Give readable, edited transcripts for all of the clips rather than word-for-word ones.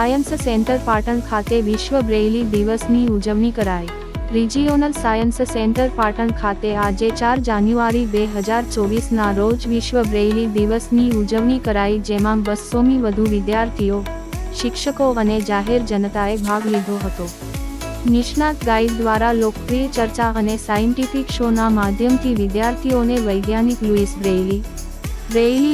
Science centre Patan ખાતે વિશ્વ બ્રેઇલી દિવસની ઉજવણી કરાઈ। રિજિયોનલ સાયન્સ સેન્ટર પાટણ ખાતે આજે 4 જાન્યુઆરી 2024ના રોજ વિશ્વ બ્રેઇલી દિવસની ઉજવણી કરાઈ, જેમાં 200થી વધુ વિદ્યાર્થીઓ, શિક્ષકો અને જાહેર જનતાએ ભાગ લીધો હતો। નિષ્ણાત ગાઈડ દ્વારા લોકપ્રિય ચર્ચા અને સાયન્ટિફિક શોના માધ્યમથી વિદ્યાર્થીઓને વૈજ્ઞાનિક લુઈસ બ્રેઇલી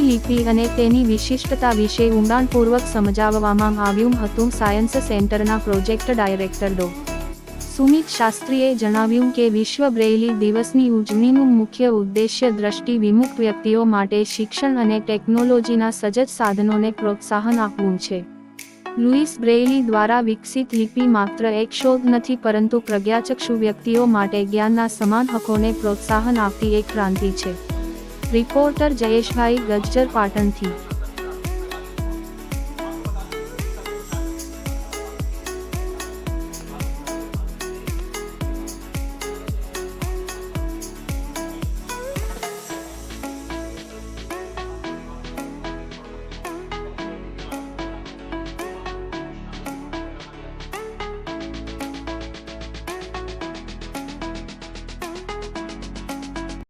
લિપિ અને તેની વિશિષ્ટતા વિશે ઊંડાણપૂર્વક સમજાવવામાં આવ્યું હતું। સાયન્સ સેન્ટરના પ્રોજેક્ટ ડાયરેક્ટર ડો. સુમિત શાસ્ત્રીએ જણાવ્યું કે વિશ્વ બ્રેઇલી દિવસની ઉજવણીનું મુખ્ય ઉદ્દેશ્ય દ્રષ્ટિ વિમુખ વ્યક્તિઓ માટે શિક્ષણ અને ટેકનોલોજીના સજ્જ સાધનોને પ્રોત્સાહન આપવું છે। લુઈસ બ્રેઇલી દ્વારા વિકસિત લિપિ માત્ર એક શોધ નથી, પરંતુ પ્રજ્ઞાચક્ષુ વ્યક્તિઓ માટે જ્ઞાનના સમાન હકોને પ્રોત્સાહન આપતી એક ક્રાંતિ છે। રિપોર્ટર જયેશભાઈ ગજ્જર, પાટણથી।